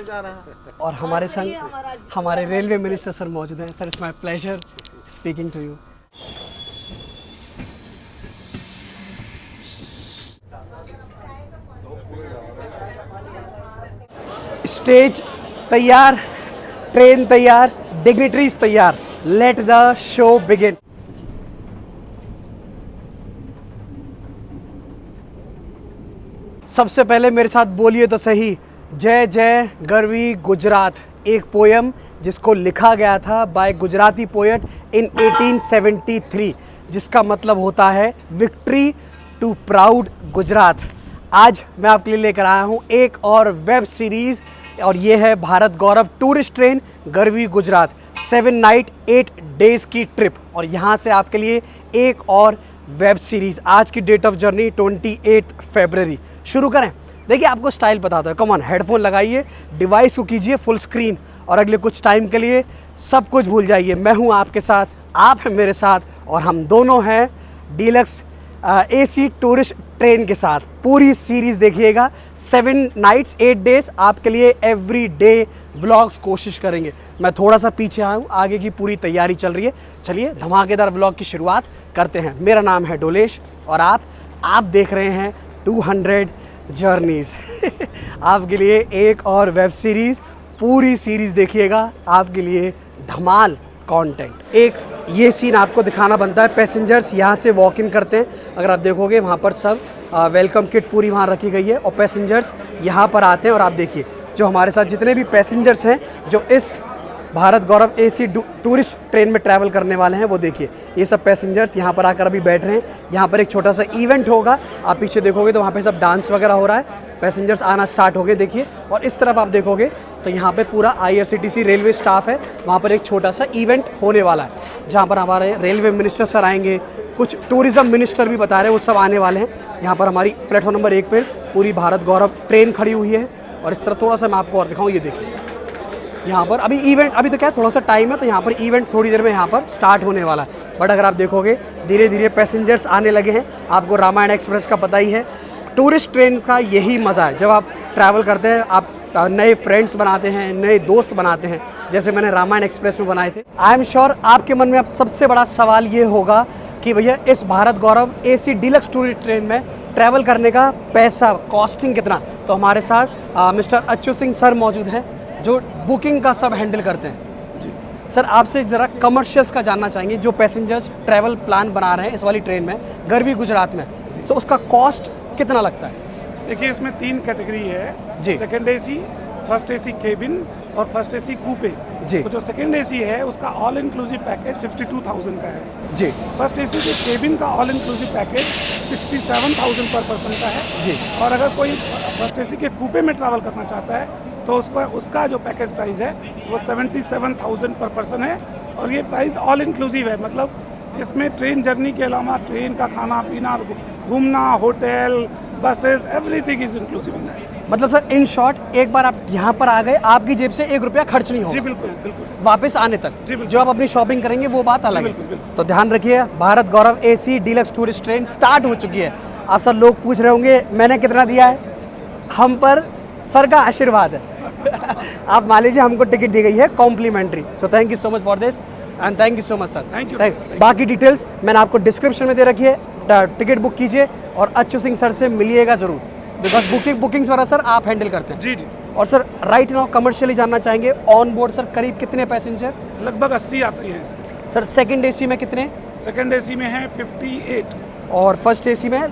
जा रहा। और हमारे संग हमारे रेलवे मिनिस्टर सर मौजूद हैं। Sir, it's my pleasure speaking to you. Stage तैयार, ट्रेन तैयार, डिग्निटरीज तैयार, लेट द शो बिगिन। सबसे पहले मेरे साथ बोलिए तो सही, जय जय गरवी गुजरात, एक पोयम जिसको लिखा गया था बाय गुजराती पोएट इन 1873, जिसका मतलब होता है विक्ट्री टू प्राउड गुजरात। आज मैं आपके लिए लेकर आया हूँ एक और वेब सीरीज़, और ये है Bharat Gaurav tourist train Garvi Gujarat, 7 night 8 days की ट्रिप। और यहाँ से आपके लिए एक और वेब सीरीज़। आज की डेट ऑफ जर्नी 28 फरवरी। शुरू करें। देखिए, आपको स्टाइल बताता है। कम ऑन, हेडफोन लगाइए, डिवाइस को कीजिए फुल स्क्रीन, और अगले कुछ टाइम के लिए सब कुछ भूल जाइए। मैं हूँ आपके साथ, आप हैं मेरे साथ, और हम दोनों हैं डीलक्स AC टूरिस्ट ट्रेन के साथ। पूरी सीरीज़ देखिएगा, 7 नाइट्स 8 डेज़ आपके लिए एवरी डे व्लॉग्स कोशिश करेंगे। मैं थोड़ा सा पीछे आया हूँ, आगे की पूरी तैयारी चल रही है। चलिए धमाकेदार व्लॉग की शुरुआत करते हैं। मेरा नाम है डोलेश, और आप देख रहे हैं 200 जर्नीज़। आपके लिए एक और वेब सीरीज़, पूरी सीरीज़ देखिएगा, आपके लिए धमाल कंटेंट। एक ये सीन आपको दिखाना बनता है, पैसेंजर्स यहाँ से वॉक इन करते हैं। अगर आप देखोगे वहाँ पर सब वेलकम किट पूरी वहाँ रखी गई है, और पैसेंजर्स यहाँ पर आते हैं। और आप देखिए, जो हमारे साथ जितने भी पैसेंजर्स हैं जो इस भारत गौरव AC टूरिस्ट ट्रेन में ट्रैवल करने वाले हैं, वो देखिए, ये सब पैसेंजर्स यहाँ पर आकर अभी बैठ रहे हैं। यहाँ पर एक छोटा सा इवेंट होगा, आप पीछे देखोगे तो वहाँ पे सब डांस वगैरह हो रहा है। पैसेंजर्स आना स्टार्ट हो गए, देखिए। और इस तरफ आप देखोगे तो यहाँ पे पूरा IRCTC रेलवे स्टाफ है। वहाँ पर एक छोटा सा इवेंट होने वाला है, जहाँ पर हमारे रेलवे मिनिस्टर सर आएंगे, कुछ टूरिज़्म मिनिस्टर भी बता रहे हैं, वो सब आने वाले हैं। यहाँ पर हमारी प्लेटफॉर्म नंबर 1 पर पूरी भारत गौरव ट्रेन खड़ी हुई है। और इस तरह थोड़ा सा मैं आपको और दिखाऊँ, ये देखिए, यहाँ पर अभी इवेंट, अभी तो क्या थोड़ा सा टाइम है, तो यहाँ पर इवेंट थोड़ी देर में यहाँ पर स्टार्ट होने वाला है। बट अगर आप देखोगे धीरे धीरे पैसेंजर्स आने लगे हैं। आपको रामायण एक्सप्रेस का पता ही है, टूरिस्ट ट्रेन का यही मज़ा है। जब आप ट्रैवल करते हैं, आप नए फ्रेंड्स बनाते हैं, नए दोस्त बनाते हैं, जैसे मैंने रामायण एक्सप्रेस में बनाए थे। आई एम श्योर आपके मन में अब सबसे बड़ा सवाल ये होगा कि भैया इस भारत गौरव AC डीलक्स टूरिस्ट ट्रेन में ट्रैवल करने का पैसा, कॉस्टिंग कितना। तो हमारे साथ मिस्टर अच्युत सिंह सर मौजूद हैं, जो बुकिंग का सब हैंडल करते हैं। जी सर, आपसे ज़रा कमर्शियल्स का जानना चाहेंगे। जो पैसेंजर्स ट्रैवल प्लान बना रहे हैं इस वाली ट्रेन में गरवी गुजरात में, तो उसका कॉस्ट कितना लगता है? देखिए, इसमें 3 कैटेगरी है जी। Second AC, first AC cabin और फर्स्ट AC कूपे जी। तो जो सेकंड AC है उसका ऑल इंक्लूसिव पैकेज 52,000 का है जी। फर्स्ट AC के केबिन का ऑल इंक्लूसिव पैकेज 67,000 पर पर्सन का है जी। और अगर कोई फर्स्ट AC के कूपे में ट्रैवल करना चाहता है तो उसका जो पैकेज प्राइस है वो 77,000 पर पर्सन है। और ये प्राइस ऑल इंक्लूसिव है, मतलब इसमें ट्रेन जर्नी के अलावा ट्रेन का खाना पीना, घूमना, hotel, buses, everything is inclusive in that. मतलब सर, इन शॉर्ट, एक बार आप यहाँ पर आ गए, आपकी जेब से 1 रुपया खर्च नहीं होगा। जी बिल्कुल बिल्कुल। वापस आने तक जी बिल्कुल। जो आप अपनी शॉपिंग करेंगे वो बात अलग है। बिल्कुल। तो ध्यान रखिए, भारत गौरव AC deluxe tourist train start हो चुकी है। आप सब लोग पूछ रहे होंगे मैंने कितना दिया है। हम पर सर का आशीर्वाद है। आप मान लीजिए, हमको टिकट दी गई है complimentary. So thank you so much for this, and thank you so much sir. Thank you. बाकी डिटेल्स मैंने आपको डिस्क्रिप्शन में दे रखी है। टिकट बुक कीजिए और अच्युत सिंह सर से मिलिएगा ज़रूर, बिकॉज बुकिंग्स वाला सर आप हैंडल करते हैं। जी जी। और सर, राइट नाउ कमर्शियली जानना चाहेंगे, ऑन बोर्ड सर करीब कितने पैसेंजर? लगभग 80 यात्री हैं इसमें। सर, सेकंड AC में कितने? सेकंड AC में है 58 और फर्स्ट AC में?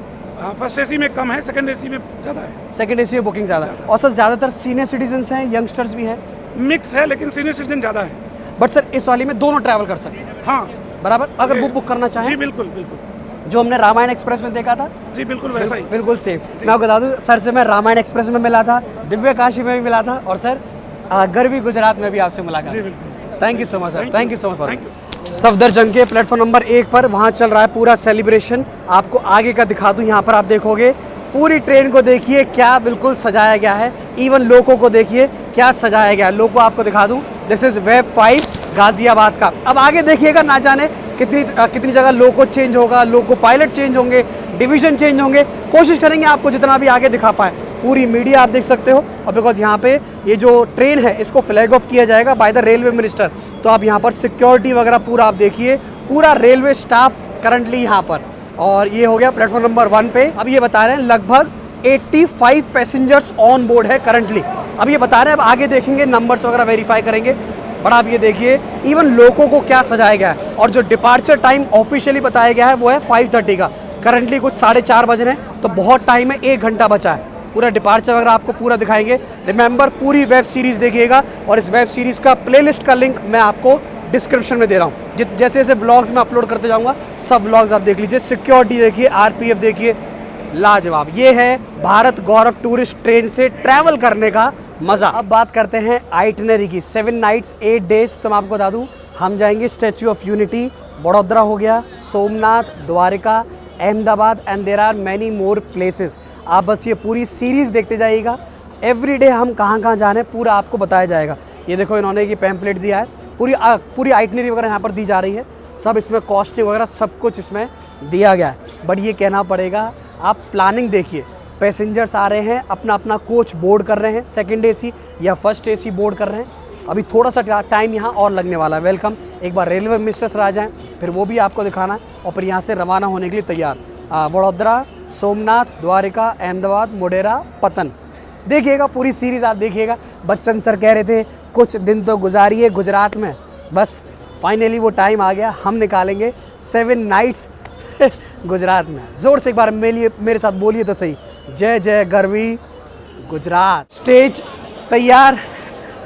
फर्स्ट AC में कम है, सेकंड AC में ज़्यादा है। सेकंड AC में बुकिंग ज़्यादा है। और सर, ज़्यादातर सीनियर सिटीजन्स हैं, यंगस्टर्स भी हैं? मिक्स है, लेकिन सीनियर सिटीजन ज़्यादा है। बट सर, इस वाली में दोनों ट्रैवल कर सकते हैं। हाँ बराबर, अगर बुक करना चाहें। जी बिल्कुल बिल्कुल। जो हमने रामायण एक्सप्रेस में देखा था, जी बिल्कुल वैसा ही। बिल्कुल सेम। मैं आपको बता दूं, सर से मैं रामायण एक्सप्रेस में मिला था, दिव्य काशी में भी मिला था, और सर गरवी गुजरात में भी आपसे मुलाकात। जी बिल्कुल। Thank you so much sir, thank you so much for. Thank you. Safdarjung के प्लेटफॉर्म नंबर 1 पर वहाँ चल रहा है पूरा सेलिब्रेशन। आपको आगे का दिखा दूँ, यहाँ पर आप देखोगे पूरी ट्रेन को देखिए क्या बिल्कुल सजाया गया है। इवन लोगों को देखिए क्या सजाया गया है। लोगों आपको दिखा दूँ, दिस इज़ वेब 5 गाजियाबाद का। अब आगे देखिएगा, ना जाने कितनी जगह लोगो चेंज होगा, लोगो पायलट चेंज होंगे, डिवीज़न चेंज होंगे। कोशिश करेंगे आपको जितना भी आगे दिखा पाए। पूरी मीडिया आप देख सकते हो। और बिकॉज यहाँ पे ये जो ट्रेन है इसको फ्लैग ऑफ किया जाएगा बाय द रेलवे मिनिस्टर, तो आप यहाँ पर सिक्योरिटी वगैरह पूरा आप देखिए, पूरा रेलवे स्टाफ करंटली यहाँ पर। और ये हो गया प्लेटफॉर्म नंबर 1 पे। अब ये बता रहे हैं लगभग 85 पैसेंजर्स ऑन बोर्ड है करंटली। अब ये बता रहे हैं, अब आगे देखेंगे नंबर्स वगैरह वेरीफाई करेंगे। बट आप ये देखिए इवन लोगों को क्या सजाया गया है। और जो डिपार्चर टाइम ऑफिशियली बताया गया है वो है 5:30 का। करंटली कुछ 4:30 बज रहे हैं, तो बहुत टाइम है, 1 घंटा बचा है। पूरा डिपार्चर वगैरह आपको पूरा दिखाएंगे। रिमेंबर पूरी वेब सीरीज़ देखिएगा, और इस वेब सीरीज़ का प्लेलिस्ट का लिंक मैं आपको डिस्क्रिप्शन में दे रहा हूँ। जैसे जैसे व्लॉग्स में अपलोड करते जाऊँगा सब व्लॉग्स आप देख लीजिए। सिक्योरिटी देखिए, RPF देखिए, लाजवाब। ये है भारत गौरव टूरिस्ट ट्रेन से ट्रैवल करने का मज़ा। अब बात करते हैं आइटनरी की। 7 नाइट्स 8 डेज। तो मैं आपको बता दूँ, हम जाएंगे स्टैच्यू ऑफ यूनिटी, वडोदरा हो गया, Somnath, Dwarka, Ahmedabad, and there are many more places. आप बस ये पूरी सीरीज़ देखते जाइएगा। एवरीडे हम कहाँ कहाँ जाने पूरा आपको बताया जाएगा। ये देखो इन्होंने ये पैम्पलेट दिया है, पूरी आइटनरी वगैरह यहाँ पर दी जा रही है। सब इसमें कॉस्टिंग वगैरह सब कुछ इसमें दिया गया है। बट ये कहना पड़ेगा, आप प्लानिंग देखिए। पैसेंजर्स आ रहे हैं, अपना अपना कोच बोर्ड कर रहे हैं, सेकंड AC या फर्स्ट AC बोर्ड कर रहे हैं। अभी थोड़ा सा टाइम यहाँ और लगने वाला है। वेलकम। एक बार रेलवे मिनिस्टर सर आ जाएँ, फिर वो भी आपको दिखाना है, और फिर यहाँ से रवाना होने के लिए तैयार। वडोदरा, सोमनाथ, द्वारिका, अहमदाबाद, मोढेरा, पतन। देखिएगा पूरी सीरीज़ आप देखिएगा। बच्चन सर कह रहे थे कुछ दिन तो गुजारिए गुजरात में, बस फाइनली वो टाइम आ गया। हम निकालेंगे 7 नाइट्स गुजरात में। ज़ोर से एक बार मेरे साथ बोलिए तो सही, जय जय गरवी गुजरात। स्टेज तैयार,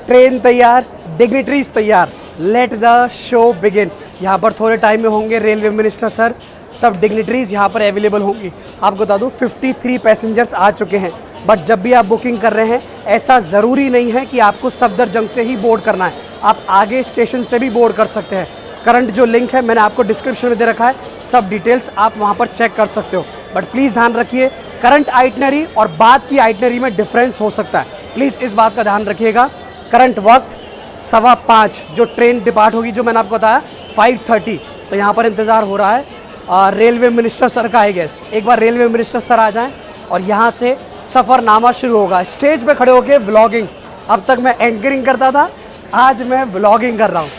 ट्रेन तैयार, डिग्निटरीज तैयार, लेट द शो बिगिन। यहाँ पर थोड़े टाइम में होंगे रेलवे मिनिस्टर सर, सब डिग्निटरीज यहाँ पर अवेलेबल होंगी। आपको बता दूँ 53 पैसेंजर्स आ चुके हैं। बट जब भी आप बुकिंग कर रहे हैं, ऐसा ज़रूरी नहीं है कि आपको सफदरजंग से ही बोर्ड करना है, आप आगे स्टेशन से भी बोर्ड कर सकते हैं। करंट जो लिंक है मैंने आपको डिस्क्रिप्शन में दे रखा है, सब डिटेल्स आप वहाँ पर चेक कर सकते हो। बट प्लीज़ ध्यान रखिए, करंट आइटनरी और बाद की आइटनरी में डिफरेंस हो सकता है, प्लीज़ इस बात का ध्यान रखिएगा। करंट वक्त 5:15 जो ट्रेन डिपार्ट होगी, जो मैंने आपको बताया 5:30। तो यहाँ पर इंतज़ार हो रहा है रेलवे मिनिस्टर सर का। आई गेस एक बार रेलवे मिनिस्टर सर आ जाएं और यहाँ से सफ़रनामा शुरू होगा। स्टेज पे खड़े होकर व्लॉगिंग, अब तक मैं एंकरिंग करता था, आज मैं व्लॉगिंग कर रहा हूँ,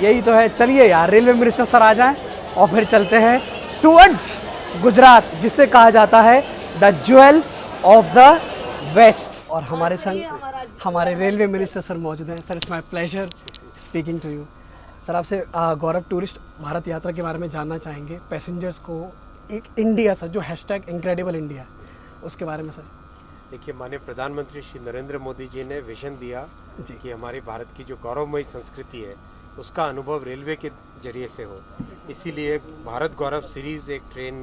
यही तो है। चलिए यार, रेलवे मिनिस्टर सर आ जाएं और फिर चलते हैं टूवर्ड्स गुजरात, जिसे कहा जाता है the jewel of the west. और हमारे संग हमारे रेलवे मिनिस्टर सर मौजूद हैं। Sir, it's my pleasure speaking to you. Sir, आपसे गौरव टूरिस्ट भारत यात्रा के बारे में जानना चाहेंगे, पैसेंजर्स को एक इंडिया सर जो हैशटैग इनक्रेडिबल इंडिया है उसके बारे में। सर देखिए, माननीय प्रधानमंत्री श्री नरेंद्र मोदी जी ने विजन दिया कि हमारी भारत की जो गौरवमयी संस्कृति है उसका अनुभव रेलवे के जरिए से हो, इसीलिए भारत गौरव सीरीज़ एक ट्रेन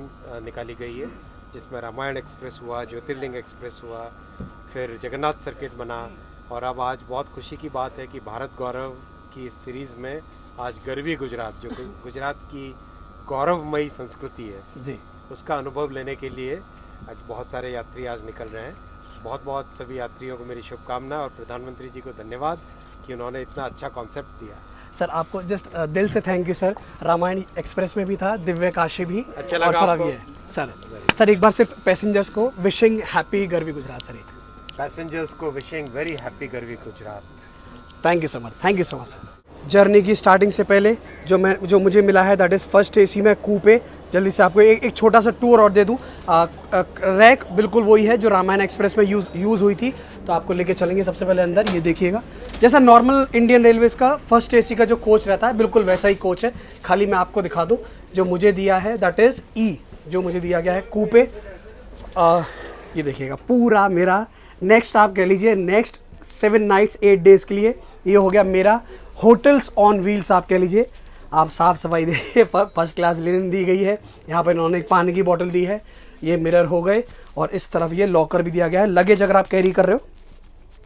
निकाली गई है, जिसमें रामायण एक्सप्रेस हुआ, ज्योतिर्लिंग एक्सप्रेस हुआ, फिर जगन्नाथ सर्किट बना, और अब आज बहुत खुशी की बात है कि भारत गौरव की इस सीरीज़ में आज गरवी गुजरात, जो गुजरात की गौरवमयी संस्कृति है जी, उसका अनुभव लेने के लिए आज बहुत सारे यात्री आज निकल रहे हैं। बहुत बहुत सभी यात्रियों को मेरी शुभकामना, और प्रधानमंत्री जी को धन्यवाद कि उन्होंने इतना अच्छा कॉन्सेप्ट दिया। सर, आपको जस्ट दिल से thank you sir. Ramayan express में भी था, दिव्य काशी भी, अच्छा लगा और सर अब आपको? ये सर एक बार सिर्फ पैसेंजर्स को wishing happy Garvi Gujarat sir. Passengers को wishing very happy Garvi Gujarat. Thank you so much, thank you so much sir. Journey की स्टार्टिंग से पहले जो मुझे मिला है दैट इज़ फर्स्ट AC में कूपे। जल्दी से आपको एक छोटा सा टूर और दे दूँ। रैक बिल्कुल वही है जो रामायण एक्सप्रेस में यूज़ हुई थी, तो आपको लेके चलेंगे सबसे पहले अंदर। ये देखिएगा, जैसा नॉर्मल इंडियन रेलवेज़ का फर्स्ट AC का जो कोच रहता है बिल्कुल वैसा ही कोच है, खाली मैं आपको दिखा दूँ जो मुझे दिया है दैट इज़ E, जो मुझे दिया गया है कूपे। ये देखिएगा पूरा मेरा नेक्स्ट, आप कह लीजिए नेक्स्ट 7 नाइट्स 8 डेज़ के लिए ये हो गया मेरा होटल्स ऑन व्हील्स, आप कह लीजिए। आप साफ़ सफाई देखिए, फर्स्ट क्लास लिनन दी गई है, यहाँ पर इन्होंने एक पानी की बोतल दी है, ये मिरर हो गए, और इस तरफ ये लॉकर भी दिया गया है। लगेज अगर आप कैरी कर रहे हो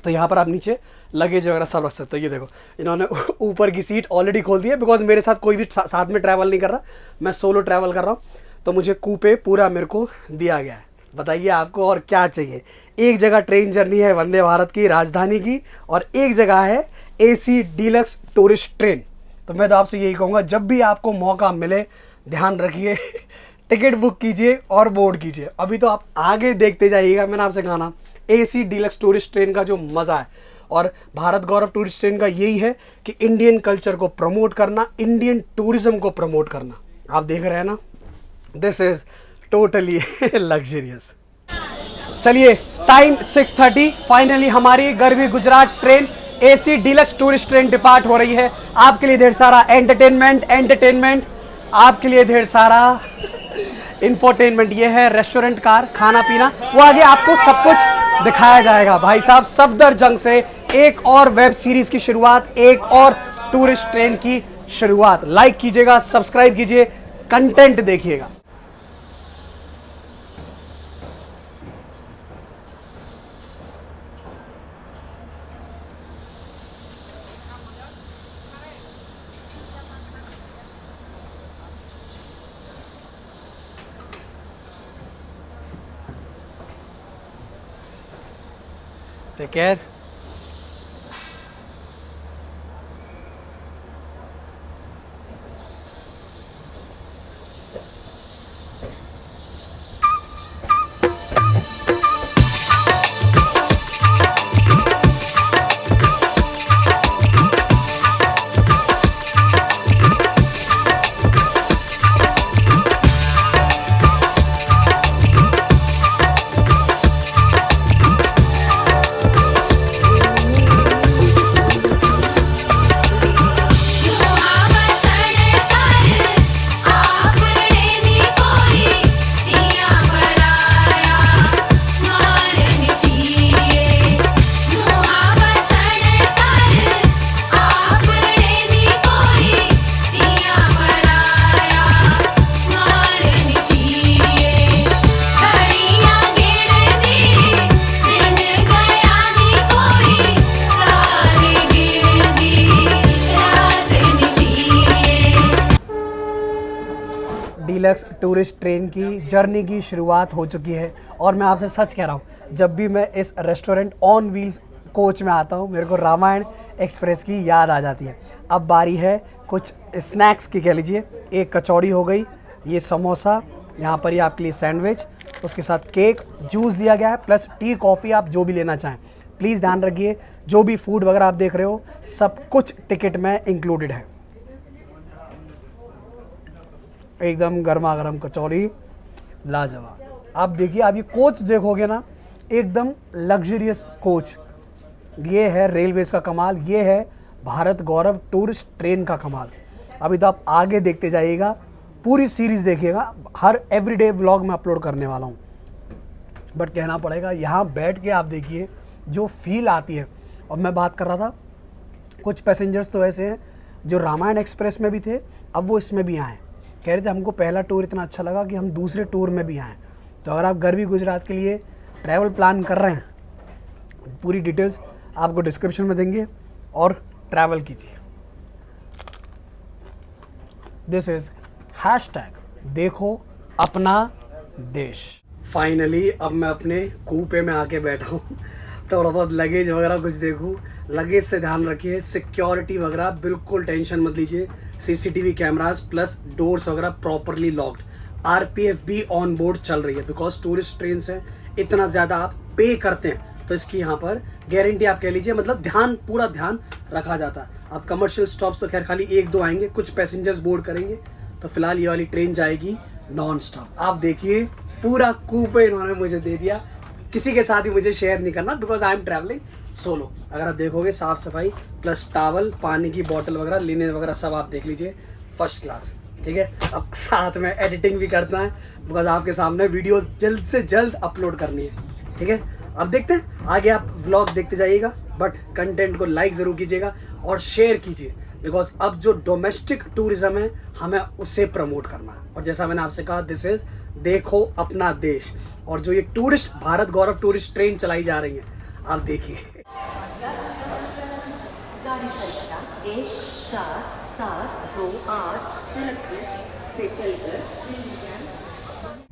तो यहाँ पर आप नीचे लगेज वगैरह सब रख सकते हो। ये देखो इन्होंने ऊपर की सीट ऑलरेडी खोल दी है, बिकॉज मेरे साथ कोई भी साथ में ट्रैवल नहीं कर रहा, मैं सोलो ट्रैवल कर रहा हूँ, तो मुझे कूपे पूरा मेरे को दिया गया है। बताइए आपको और क्या चाहिए। एक जगह ट्रेन जर्नी है वंदे भारत की राजधानी की, और एक जगह है AC डीलक्स टूरिस्ट ट्रेन। तो मैं तो आपसे यही कहूँगा, जब भी आपको मौका मिले ध्यान रखिए टिकट बुक कीजिए और बोर्ड कीजिए। अभी तो आप आगे देखते जाइएगा, मैंने आपसे कहा ना AC डीलक्स टूरिस्ट ट्रेन का जो मज़ा है, और भारत गौरव टूरिस्ट ट्रेन का यही है कि इंडियन कल्चर को प्रमोट करना, इंडियन टूरिज्म को प्रमोट करना। आप देख रहे हैं ना, दिस इज टोटली लग्जरियस। चलिए, टाइम 6:30, फाइनली हमारी Garvi Gujarat train AC deluxe tourist train depart हो रही है। आपके लिए ढेर सारा एंटरटेनमेंट, आपके लिए ढेर सारा इंफोटेनमेंट। ये है रेस्टोरेंट कार, खाना पीना, वो आगे आपको सब कुछ दिखाया जाएगा। भाई साहब, सफदरजंग से एक और वेब सीरीज की शुरुआत, एक और टूरिस्ट ट्रेन की शुरुआत। लाइक कीजिएगा, सब्सक्राइब कीजिए, कंटेंट देखिएगा। Take care. Deluxe tourist train की जर्नी की शुरुआत हो चुकी है, और मैं आपसे सच कह रहा हूँ, जब भी मैं इस रेस्टोरेंट ऑन व्हील्स कोच में आता हूँ, मेरे को रामायण एक्सप्रेस की याद आ जाती है। अब बारी है कुछ स्नैक्स की, कह लीजिए। एक कचौड़ी हो गई, ये समोसा, यहाँ पर ये आपके लिए सैंडविच, उसके साथ केक, जूस दिया गया है, प्लस टी कॉफ़ी, आप जो भी लेना चाहें। प्लीज़ ध्यान रखिए, जो भी फूड वगैरह आप देख रहे हो सब कुछ टिकट में इंक्लूडेड है। एकदम गर्मा गर्म कचौड़ी, लाजवाब। आप देखिए, आप ये कोच देखोगे ना, एकदम लग्जरियस कोच। ये है रेलवेज का कमाल, ये है भारत गौरव टूरिस्ट ट्रेन का कमाल। अभी तो आप आगे देखते जाइएगा, पूरी सीरीज़ देखिएगा, हर एवरीडे व्लॉग में अपलोड करने वाला हूँ। बट कहना पड़ेगा, यहाँ बैठ के आप देखिए जो फील आती है। और मैं बात कर रहा था, कुछ पैसेंजर्स तो ऐसे हैं जो रामायण एक्सप्रेस में भी थे, अब वो इसमें भी आए। कह रहे थे हमको पहला टूर इतना अच्छा लगा कि हम दूसरे टूर में भी आएँ। तो अगर आप गरवी गुजरात के लिए ट्रैवल प्लान कर रहे हैं, पूरी डिटेल्स आपको डिस्क्रिप्शन में देंगे, और ट्रैवल कीजिए। दिस इज #देखो अपना देश। फाइनली अब मैं अपने कूपे में आके बैठा हूँ, थोड़ा बहुत लगेज वगैरह कुछ देखूँ। लगेज से ध्यान रखिए, सिक्योरिटी वगैरह बिल्कुल टेंशन मत लीजिए। CCTV कैमरास प्लस डोर्स वगैरह प्रॉपरली लॉक्ड। RPF भी ऑन बोर्ड चल रही है, बिकॉज टूरिस्ट ट्रेन से इतना ज़्यादा आप पे करते हैं, तो इसकी यहाँ पर गारंटी आप कह लीजिए, मतलब ध्यान, पूरा ध्यान रखा जाता है। अब कमर्शियल स्टॉप्स तो खैर खाली 1-2 आएंगे, कुछ पैसेंजर्स बोर्ड करेंगे। तो फिलहाल ये वाली ट्रेन जाएगी नॉन स्टॉप। आप देखिए, पूरा कूपे इन्होंने मुझे दे दिया। किसी के साथ ही मुझे शेयर नहीं करना, because I am travelling solo. अगर आप देखोगे, साफ सफाई प्लस टॉवल, पानी की बोतल वगैरह, लिनेन वगैरह सब आप देख लीजिए, फर्स्ट क्लास। ठीक है, अब साथ में एडिटिंग भी करना है, बिकॉज आपके सामने वीडियो जल्द से जल्द अपलोड करनी है। ठीक है, अब देखते हैं आगे, आप व्लॉग देखते जाइएगा, बट कंटेंट को लाइक ज़रूर कीजिएगा और शेयर कीजिए, बिकॉज अब जो डोमेस्टिक टूरिज्म है, हमें उसे प्रमोट करना है। और जैसा मैंने आपसे कहा, दिस इज देखो अपना देश। और जो ये tourist Bharat Gaurav tourist train चलाई जा रही है, आप देखिए। गाड़ी संख्या 14728 से चलकर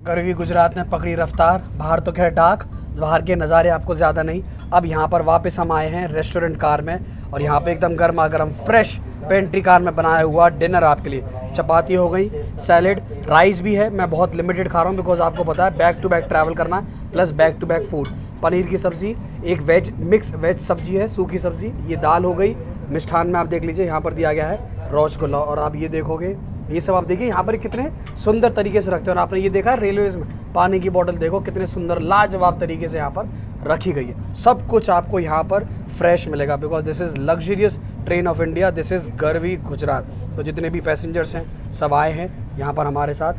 गरवी गुजरात ने पकड़ी रफ्तार। बाहर तो खैर डाक, बाहर के नज़ारे आपको ज़्यादा नहीं। अब यहाँ पर वापस हम आए हैं रेस्टोरेंट कार में, और यहाँ पे एकदम गर्मा गर्म फ्रेश पेंट्री कार में बनाया हुआ डिनर आपके लिए। चपाती हो गई, सैलेड, राइस भी है। मैं बहुत लिमिटेड खा रहा हूँ, बिकॉज आपको पता है बैक टू बैक ट्रैवल करना plus back to back food. Paneer की सब्ज़ी, एक वेज मिक्स वेज सब्जी है, सूखी सब्ज़ी, ये दाल हो गई। मिष्ठान में आप देख लीजिए यहाँ पर दिया गया है रसगुल्ला, और आप ये देखोगे ये सब आप देखिए यहाँ पर कितने सुंदर तरीके से रखते हैं। और आपने ये देखा रेलवेज में पानी की बोतल देखो कितने सुंदर लाजवाब तरीके से यहाँ पर रखी गई है। सब कुछ आपको यहाँ पर फ्रेश मिलेगा, because this is luxurious train of India, this is Garvi Gujarat. तो जितने भी पैसेंजर्स हैं सब आए हैं यहाँ पर हमारे साथ,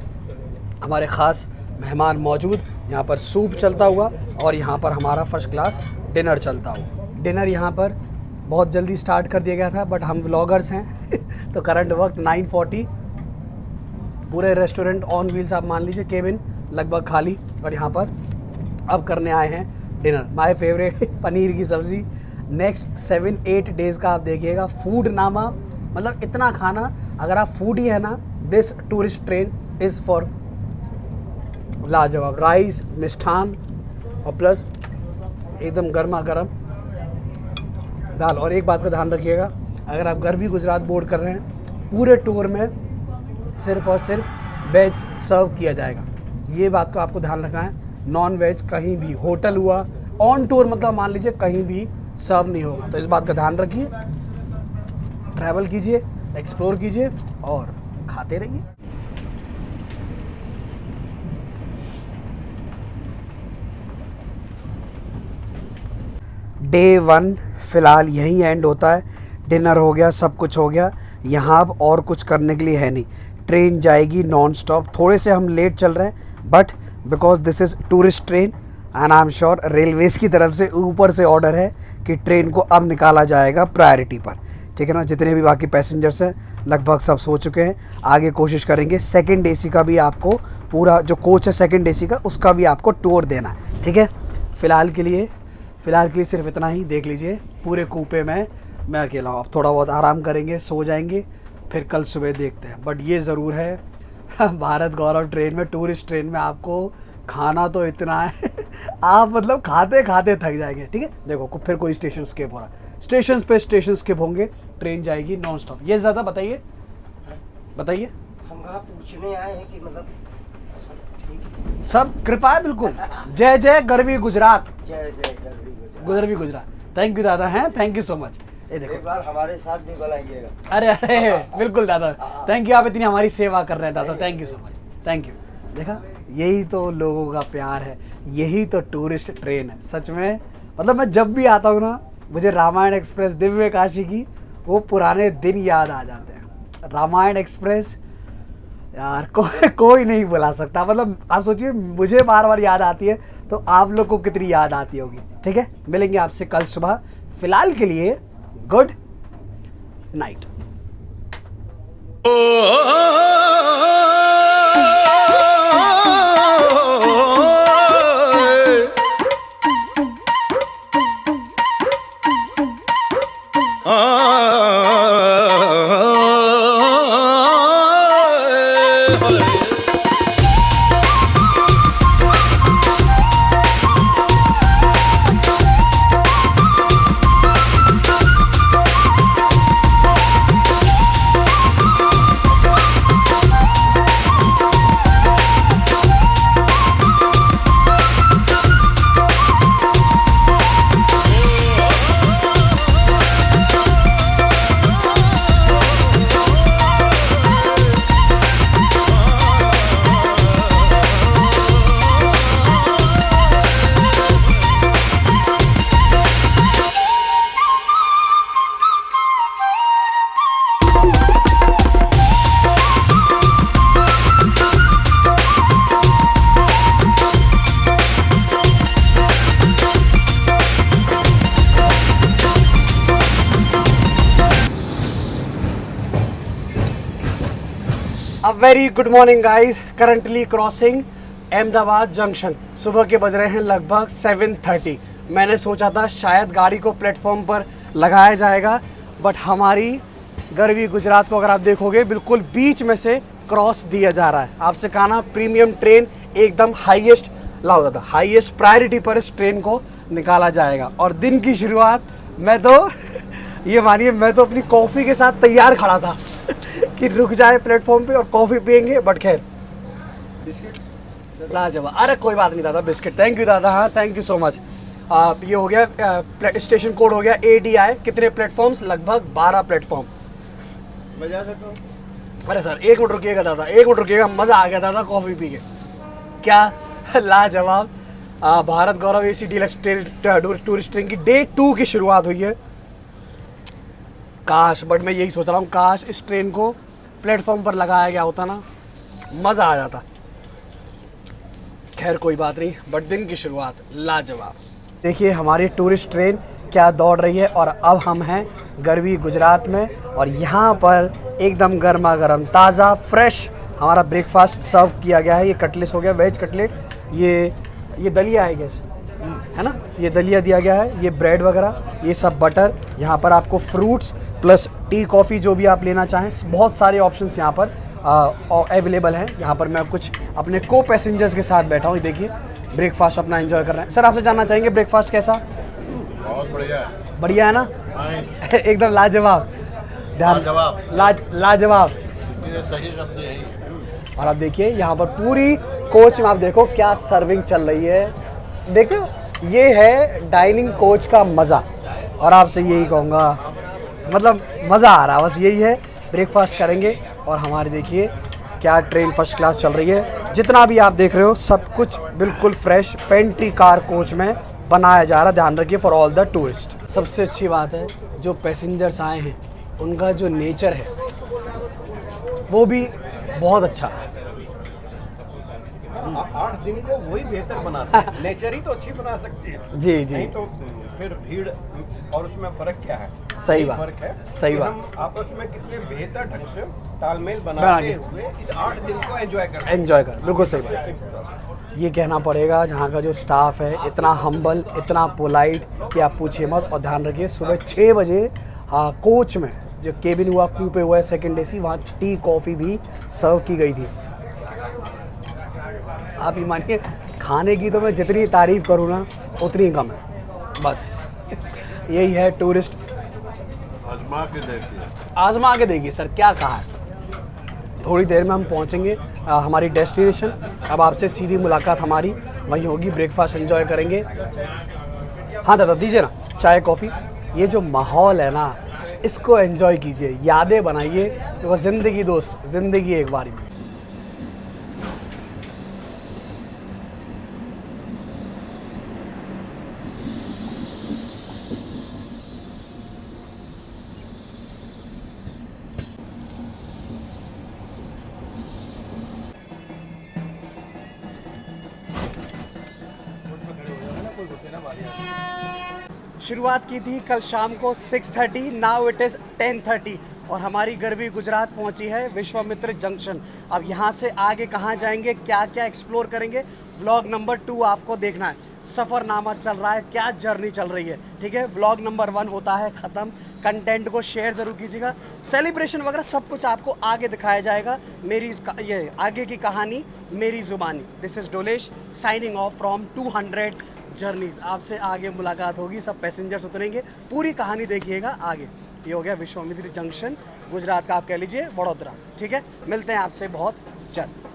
हमारे ख़ास मेहमान मौजूद। यहाँ पर सूप चलता हुआ और यहाँ पर हमारा फर्स्ट क्लास डिनर चलता हुआ। डिनर यहाँ पर बहुत जल्दी स्टार्ट कर दिया गया था, बट हम व्लॉगर्स हैं तो करंट वक्त 9:40, पूरे रेस्टोरेंट ऑन व्हील्स आप मान लीजिए, केबिन लगभग खाली, और यहाँ पर अब करने आए हैं डिनर। माय फेवरेट पनीर की सब्ज़ी। नेक्स्ट 7-8 डेज़ का आप देखिएगा फूड नामा, मतलब इतना खाना। अगर आप फूड ही है ना, this tourist train is for लाजवाब। राइस, मिष्ठान और प्लस एकदम गर्मा गर्म दाल। और एक बात का ध्यान रखिएगा, अगर आप गर्वी गुजरात बोर्ड कर रहे हैं, पूरे टूर में सिर्फ और सिर्फ वेज सर्व किया जाएगा। ये बात को आपको ध्यान रखना है। नॉन वेज कहीं भी, होटल हुआ, ऑन टूर मतलब मान लीजिए कहीं भी सर्व नहीं होगा। तो इस बात का ध्यान रखिए, ट्रैवल कीजिए, एक्सप्लोर कीजिए और खाते रहिए। डे 1 फ़िलहाल यहीं एंड होता है। डिनर हो गया, सब कुछ हो गया। यहाँ अब और कुछ करने के लिए है नहीं। ट्रेन जाएगी नॉन स्टॉप। थोड़े से हम लेट चल रहे हैं, but because this is tourist train and I am sure Railways की तरफ से ऊपर से ऑर्डर है कि ट्रेन को अब निकाला जाएगा प्रायोरिटी पर, ठीक है ना। जितने भी बाकी पैसेंजर्स हैं लगभग सब सो चुके हैं। आगे कोशिश करेंगे सेकंड एसी का भी आपको, पूरा जो कोच है सेकंड एसी का, उसका भी आपको टूर देना है, ठीक है। फ़िलहाल के लिए सिर्फ इतना ही। देख लीजिए पूरे कूपे में मैं अकेला हूँ। अब थोड़ा बहुत आराम करेंगे, सो जाएंगे, फिर कल सुबह देखते हैं। बट ये ज़रूर है भारत गौरव ट्रेन में, टूरिस्ट ट्रेन में आपको खाना तो इतना है आप मतलब खाते खाते थक जाएंगे, ठीक है। देखो फिर कोई स्टेशन स्किप हो रहा है, स्टेशन पे स्टेशन स्किप होंगे, ट्रेन जाएगी नॉन स्टॉप। ये ज़्यादा बताइए हम कहाँ पूछने आए हैं कि मतलब सब ठीक, सब कृपा है बिल्कुल। जय जय गर्वी गुजरात, जय जय गर्वी गुजरात। थैंक यू दादा, हैं, थैंक यू सो मच। ये देखो एक बार हमारे साथ भी बुलाइएगा। अरे बिल्कुल दादा, थैंक यू। आप इतनी हमारी सेवा कर रहे हैं दादा, thank you so much, thank you. देखा, यही तो लोगों का प्यार है, यही तो टूरिस्ट ट्रेन है सच में। मतलब मैं जब भी आता हूँ ना, मुझे रामायण एक्सप्रेस, दिव्य काशी की वो पुराने दिन याद आ जाते हैं। रामायण एक्सप्रेस यार कोई नहीं बुला सकता। मतलब आप सोचिए, मुझे बार बार याद आती है तो आप लोग को कितनी याद आती होगी, ठीक है। मिलेंगे आपसे कल सुबह। फिलहाल के लिए good night. A very good morning guys, currently crossing Ahmedabad junction. सुबह के बज रहे हैं लगभग 7:30। मैंने सोचा था शायद गाड़ी को प्लेटफॉर्म पर लगाया जाएगा, बट हमारी गर्वी गुजरात को अगर आप देखोगे बिल्कुल बीच में से क्रॉस दिया जा रहा है। आपसे कहा ना, प्रीमियम ट्रेन एकदम हाईएस्ट लाओ था, हाईएस्ट प्रायोरिटी पर इस ट्रेन को निकाला जाएगा। और दिन की शुरुआत मैं तो ये मानिए, मैं तो अपनी कॉफ़ी के साथ तैयार खड़ा था कि रुक जाए प्लेटफॉर्म पे और कॉफ़ी पियेंगे। बट खैर लाजवाब, अरे कोई बात नहीं दादा, बिस्किट, थैंक यू दादा, हाँ थैंक यू सो मच। ये हो गया स्टेशन कोड हो गया ADI। कितने प्लेटफॉर्म्स? लगभग 12 प्लेटफॉर्म। अरे सर 1 मिनट रुकिएगा दादा, 1 मिनट रुकिएगा, मज़ा आ गया दादा कॉफ़ी पी के। क्या लाजवाब। भारत गौरव AC डीलक्स टूरिस्ट ट्रेन की डे 2 की शुरुआत हुई है। काश, बट मैं यही सोच रहा हूँ, काश इस ट्रेन को प्लेटफॉर्म पर लगाया गया होता ना, मज़ा आ जाता। खैर कोई बात नहीं, बट दिन की शुरुआत लाजवाब। देखिए हमारी टूरिस्ट ट्रेन क्या दौड़ रही है और अब हम हैं गरवी गुजरात में और यहाँ पर एकदम गर्मा गर्म ताज़ा फ्रेश हमारा ब्रेकफास्ट सर्व किया गया है। ये कटलेट हो गया, वेज कटलेट, ये दलिया है गैस, है ना, ये दलिया दिया गया है, ये ब्रेड वगैरह, ये सब बटर। यहाँ पर आपको फ्रूट्स प्लस टी कॉफ़ी जो भी आप लेना चाहें, बहुत सारे ऑप्शंस यहाँ पर अवेलेबल हैं। यहाँ पर मैं कुछ अपने को पैसेंजर्स के साथ बैठा हूँ। देखिए ब्रेकफास्ट अपना एंजॉय कर रहे हैं। सर आपसे जानना चाहेंगे ब्रेकफास्ट कैसा? बहुत बढ़िया है। बढ़िया है ना? एकदम लाजवाब। ध्यान, लाजवाब। सही शब्द यही है। और आप देखिए यहाँ पर पूरी कोच में आप देखो क्या सर्विंग चल रही है। देखो ये है डाइनिंग कोच का मज़ा। और आपसे यही कहूँगा, मतलब मज़ा आ रहा, बस यही है। ब्रेकफास्ट करेंगे और हमारी देखिए क्या ट्रेन फर्स्ट क्लास चल रही है। जितना भी आप देख रहे हो सब कुछ बिल्कुल फ्रेश पेंट्री कार कोच में बनाया जा रहा है। ध्यान रखिए फॉर ऑल द टूरिस्ट। सबसे अच्छी बात है जो पैसेंजर्स आए हैं उनका जो नेचर है वो भी बहुत अच्छा है। 8 दिन को वही बेहतर बनाता है। नेचर ही तो अच्छी बना सकती है। जी जी, नहीं तो फिर भीड़ और उसमें फर्क क्या है? सही यही बात, फर्क है। सही कि बात। हम आपस में कितने बेहतर ढंग से तालमेल बनाते हुए इस 8 दिन को एंजॉय करते हैं। एंजॉय कर, बिल्कुल सही बात। ये कहना पड़ेगा जहाँ का जो स्टाफ है इतना हम्बल, इतना पोलाइट कि आप पूछिए मत। और ध्यान रखिए सुबह 6 बजे कोच में जो केबिन हुआ, कूपे हुआ है सेकेंड AC, वहाँ टी कॉफ़ी भी सर्व की गई थी। आप ये मानिए खाने की तो मैं जितनी तारीफ़ करूँ ना उतनी कम है। बस यही है टूरिस्ट। आजमा के देखिए। आजमा के देखिए सर, क्या कहा है। थोड़ी देर में हम पहुंचेंगे हमारी डेस्टिनेशन। अब आपसे सीधी मुलाकात हमारी वहीं होगी, ब्रेकफास्ट एंजॉय करेंगे। हाँ दादा दीजिए ना चाय कॉफ़ी। ये जो माहौल है ना इसको एंजॉय कीजिए, यादें बनाइए, तो ज़िंदगी दोस्त, ज़िंदगी एक बारी में। शुरुआत की थी कल शाम को 6:30, नाउ इट इज़ 10:30 और हमारी गरवी गुजरात पहुंची है विश्वामित्र जंक्शन। अब यहाँ से आगे कहाँ जाएंगे, क्या क्या एक्सप्लोर करेंगे, व्लॉग नंबर 2 आपको देखना है। सफ़रनामा चल रहा है, क्या जर्नी चल रही है, ठीक है। व्लॉग नंबर 1 होता है ख़त्म। कंटेंट को शेयर ज़रूर कीजिएगा। सेलिब्रेशन वगैरह सब कुछ आपको आगे दिखाया जाएगा। मेरी ये आगे की कहानी मेरी ज़ुबानी। This is Dolesh signing off from 200 journeys. आपसे आगे मुलाकात होगी, सब पैसेंजर्स उतरेंगे, पूरी कहानी देखिएगा आगे। ये हो गया विश्वामित्र जंक्शन, गुजरात का आप कह लीजिए वडोदरा, ठीक है। मिलते हैं आपसे बहुत जल्द।